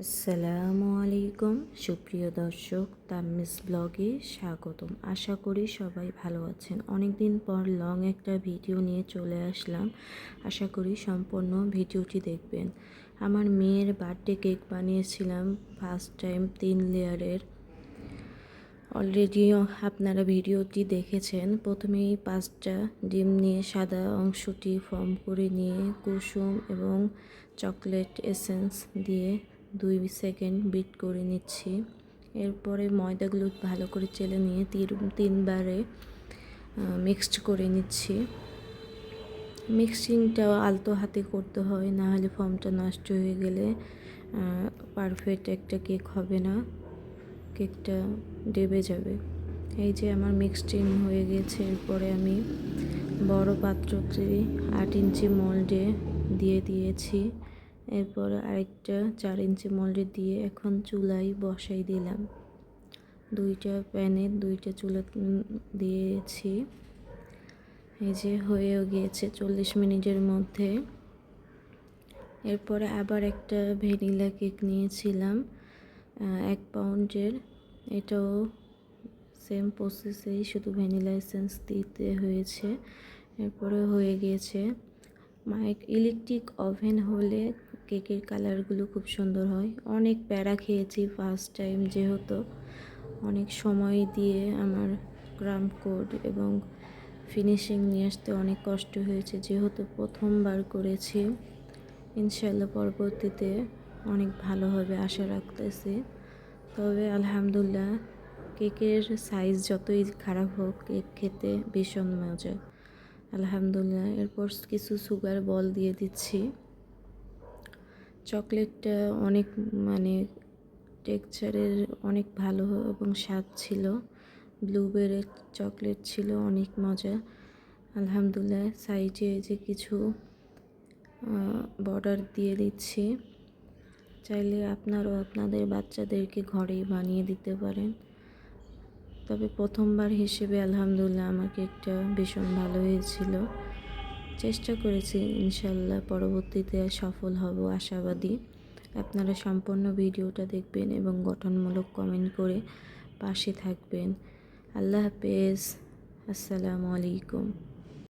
আসসালামু আলাইকুম সুপ্রিয় দর্শক, তাম্মিস ব্লগে স্বাগতম। আশা করি সবাই ভালো আছেন। অনেক দিন পর লং একটা ভিডিও নিয়ে চলে আসলাম। আশা করি সম্পূর্ণ ভিডিওটি দেখবেন। আমার মেয়ের বার্থডে কেক বানিয়েছিলাম ফার্স্ট টাইম 3 লেয়ারের। অলরেডি আপনারা ভিডিওটি দেখেছেন। প্রথমেই 5টা ডিম নিয়ে সাদা অংশটি ফর্ম করে নিয়ে কুসুম এবং চকলেট এসেন্স দিয়ে 2 সেকেন্ড বিট করে নিচ্ছি। এরপরে ময়দাগুলো ভালো করে চেলে নিয়ে তিনবারে মিক্সড করে নিচ্ছি। মিক্সিংটা আলতো হাতে করতে হয়, না হলে ফর্মটা নষ্ট হয়ে গেলে পারফেক্ট একটা কেক হবে না, কেকটা ডেবে যাবে। এই যে আমার মিক্সটিং হয়ে গেছে। এরপরে আমি বড় পাত্রটি 8 ইঞ্চি মোল্ডে দিয়ে দিয়েছি। এরপর আরেকটা 4 ইঞ্চি মোল্ডে দিয়ে এখন চুলায় বসাই দিলাম। 2টা প্যানে 2টা চুলা দিয়েছি। এই যে হয়েও গিয়েছে 40 মিনিটের মধ্যে। এরপরে আবার একটা ভ্যানিলা কেক নিয়েছিলাম 1 পাউন্ডের। এটাও সেম প্রসেসেই, শুধু ভ্যানিলা এসেন্স দিতে হয়েছে। এরপরে হয়ে গিয়েছে। ইলেকট্রিক ওভেন হলে কেকের কালারগুলো খুব সুন্দর হয়। অনেক প্যারা খেয়েছি ফার্স্ট টাইম, যেহেতু অনেক সময় দিয়ে আমার ক্রাম কোড এবং ফিনিশিং নিয়ে আসতে অনেক কষ্ট হয়েছে, যেহেতু প্রথমবার করেছি। ইনশাল্লাহ পরবর্তীতে অনেক ভালো হবে আশা রাখতেছি। তবে আলহামদুলিল্লাহ, কেকের সাইজ যতই খারাপ হোক, কেক খেতে ভীষণ মজা আলহামদুলিল্লাহ। এরপর কিছু সুগার বল দিয়ে দিচ্ছি। চকলেটটা অনেক টেক্সচারের অনেক ভালো এবং স্বাদ ছিল। ব্লুবেরি চকলেট ছিল, অনেক মজা আলহামদুলিল্লাহ। সাইডে যে কিছু বর্ডার দিয়ে দিচ্ছি। চাইলে আপনারাও আপনাদের বাচ্চাদেরকে ঘরেই বানিয়ে দিতে পারেন। তবে প্রথমবার হিসেবে আলহামদুলিল্লাহ আমার কেকটা ভীষণ ভালো হয়েছিল। চেষ্টা করেছি, ইনশাল্লাহ পরবর্তীতে সফল হব আশাবাদী। আপনারা সম্পূর্ণ ভিডিওটা দেখবেন এবং গঠনমূলক কমেন্ট করে পাশে থাকবেন। আল্লাহ হাফেজ। আসসালামু আলাইকুম।